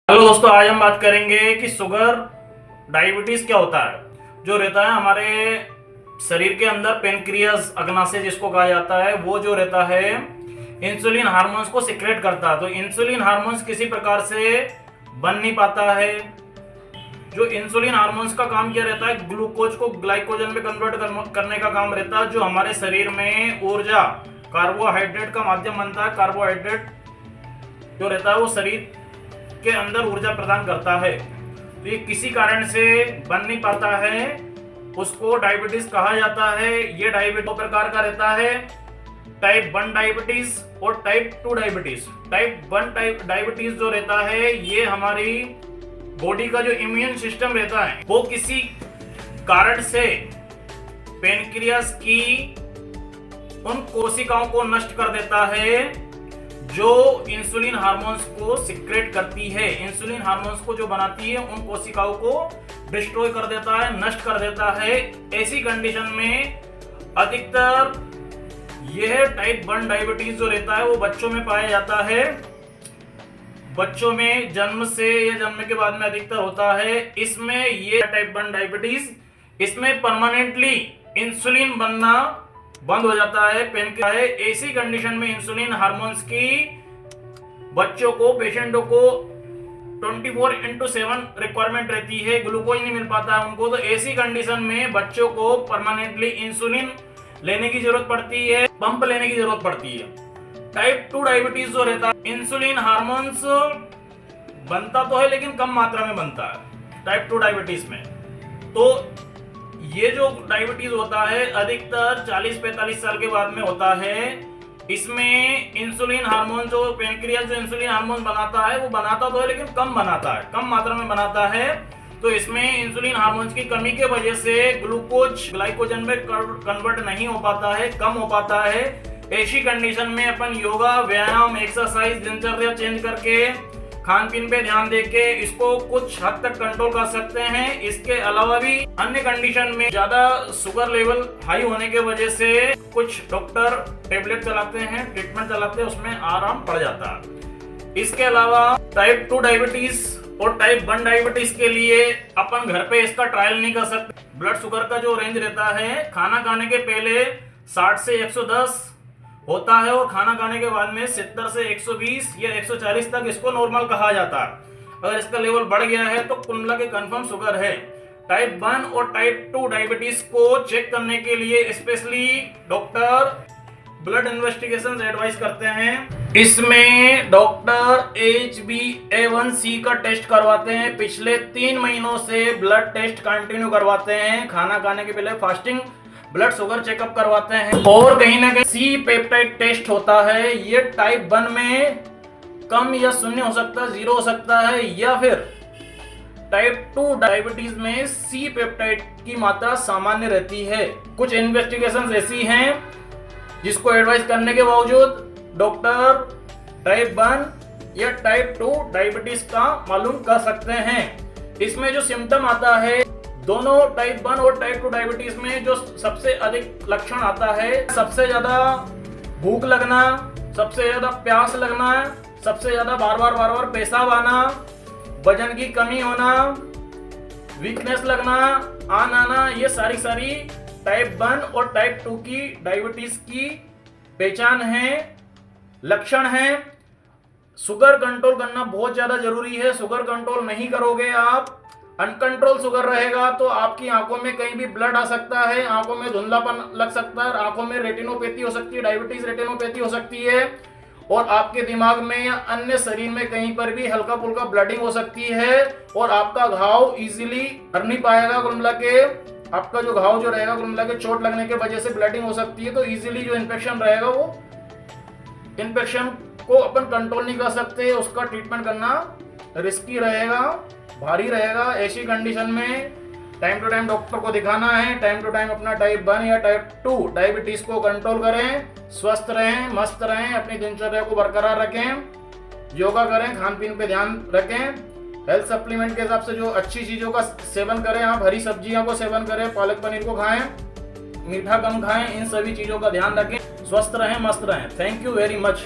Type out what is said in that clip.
Hello दोस्तों, आज हम बात करेंगे कि शुगर डायबिटीज क्या होता है। जो रहता है हमारे शरीर के अंदर पेनक्रियास अग्नाशय जिसको कहा जाता है, वो जो रहता है इंसुलिन हार्मोन्स को सिक्रेट करता है। तो इंसुलिन हार्मोन्स किसी प्रकार से बन नहीं पाता है। जो इंसुलिन हार्मोन्स का काम क्या रहता है, ग्लूकोज को ग्लाइकोजन में कन्वर्ट करने का काम रहता है, जो हमारे शरीर में ऊर्जा कार्बोहाइड्रेट का माध्यम बनता है। कार्बोहाइड्रेट जो रहता है वो शरीर के अंदर ऊर्जा प्रदान करता है। तो ये किसी कारण से बन नहीं पाता है, उसको डायबिटीज कहा जाता है। ये डायबिटीज दो प्रकार का रहता है, टाइप 1 डायबिटीज और टाइप 2 डायबिटीज। टाइप 1 डायबिटीज जो रहता है, ये हमारी बॉडी का जो इम्यून सिस्टम रहता है वो किसी कारण से पेनक्रियास की उन कोशिकाओं को नष्ट कर देता है जो इंसुलिन हार्मोन्स को सिक्रेट करती है। इंसुलिन हार्मोन्स को जो बनाती है उन कोशिकाओं को डिस्ट्रॉय कर देता है, नष्ट कर देता है। ऐसी कंडीशन में अधिकतर यह टाइप 1 डायबिटीज जो रहता है वो बच्चों में पाया जाता है। बच्चों में जन्म से या जन्म के बाद में अधिकतर होता है। इसमें ये टाइप 1 डायबिटीज, इसमें परमानेंटली इंसुलिन बनना बंद हो जाता है, पेनक्रियास है। ऐसी कंडीशन में इंसुलिन हार्मोन्स की बच्चों को, पेशेंटों को 24/7 रिक्वायरमेंट रहती है, ग्लूकोज नहीं मिल पाता है उनको। तो ऐसी कंडीशन में बच्चों को परमानेंटली इंसुलिन लेने की जरूरत पड़ती है, पंप लेने की जरूरत पड़ती है। टाइप 2 डायबिटीज जो रहता है, इंसुलिन हार्मोन्स बनता तो है लेकिन कम मात्रा में बनता है टाइप 2 डायबिटीज में। तो ये जो डायबिटीज होता है अधिकतर 40-45 साल के बाद में होता है। इसमें इंसुलिन हार्मोन जो पेनक्रियास जो इंसुलिन हार्मोन बनाता है वो बनाता तो है लेकिन कम बनाता है, कम मात्रा में बनाता है। तो इसमें इंसुलिन हार्मोन्स की कमी के वजह से ग्लूकोज ग्लाइकोजन में कन्वर्ट नहीं हो पाता है, कम हो पाता है। ऐसी कंडीशन में अपन योगा, व्यायाम, एक्सरसाइज, दिनचर्या चेंज करके, खान पीन पे ध्यान देके इसको कुछ हद तक कंट्रोल कर सकते हैं। इसके अलावा भी अन्य कंडीशन में ज्यादा शुगर लेवल हाई होने के वजह से कुछ डॉक्टर टेबलेट चलाते हैं, ट्रीटमेंट चलाते हैं, उसमें आराम पड़ जाता है। इसके अलावा टाइप 2 डायबिटीज और टाइप 1 डायबिटीज के लिए अपन घर पे इसका ट्रायल नहीं कर सकते। ब्लड शुगर का जो रेंज रहता है, खाना खाने के पहले 60 से 110 होता है और खाना खाने के बाद में 70 से 120 या 140 तक इसको नॉर्मल कहा जाता है। अगर इसका लेवल बढ़ गया है तो कुल मिला के कंफर्म शुगर है। टाइप 1 और टाइप 2 डायबिटीज को चेक करने के लिए specially doctor blood investigation advice करते हैं। इसमें डॉक्टर HbA1c का टेस्ट करवाते हैं, पिछले 3 महीनों से ब्लड टेस्ट कंटिन्यू करवाते हैं, खाना खाने के पहले फास्टिंग ब्लड शुगर चेकअप करवाते हैं, और कहीं ना कहीं सी पेप्टाइड टेस्ट होता है। ये टाइप 1 में कम या शून्य हो सकता है, 0 हो सकता है, या फिर टाइप 2 डायबिटीज में सी पेप्टाइड की मात्रा सामान्य रहती है। कुछ इन्वेस्टिगेशंस ऐसी हैं जिसको एडवाइस करने के बावजूद डॉक्टर टाइप 1 या टाइप 2 डायबिटीज का मालूम कर सकते हैं। इसमें जो सिम्टम आता है, दोनों टाइप 1 और टाइप 2 डायबिटीज में जो सबसे अधिक लक्षण आता है, सबसे ज्यादा भूख लगना, सबसे ज्यादा प्यास लगना, सबसे ज्यादा बार बार पेशाब आना, वजन की कमी होना, वीकनेस लगना, आना, ये सारी टाइप 1 और टाइप 2 की डायबिटीज की पहचान है, लक्षण है। शुगर कंट्रोल करना बहुत ज्यादा जरूरी है। शुगर कंट्रोल नहीं करोगे आप, अनकंट्रोल शुगर रहेगा तो आपकी आंखों में कहीं भी ब्लड आ सकता है, आंखों में धुंधलापन लग सकता है, आंखों में रेटिनोपैथी हो सकती है, डायबिटीज रेटिनोपैथी हो सकती है, और आपके दिमाग में या अन्य शरीर में कहीं पर भी हल्का फुल्का ब्लडिंग हो सकती है, और आपका घाव इजीली भर नहीं पाएगा। कुल मिला के आपका जो घाव जो रहेगा, कुल मिला के चोट लगने के वजह से ब्लडिंग हो सकती है, तो इजीली जो इन्फेक्शन रहेगा वो इन्फेक्शन को अपन कंट्रोल नहीं कर सकते, उसका ट्रीटमेंट करना रिस्की रहेगा, भारी रहेगा। ऐसी कंडीशन में टाइम टू टाइम डॉक्टर को दिखाना है, टाइम टू टाइम अपना टाइप 1 या टाइप 2 डायबिटीज को कंट्रोल करें, स्वस्थ रहें, मस्त रहें, अपनी दिनचर्या को बरकरार रखें, योगा करें, खान पीन पे ध्यान रखें, हेल्थ सप्लीमेंट के हिसाब से जो अच्छी चीजों का सेवन करें, आप हरी सब्जियों को सेवन करें, पालक पनीर को खाएं, मीठा कम खाएं, इन सभी चीजों का ध्यान रखें, स्वस्थ रहें, मस्त रहें। Thank you very much.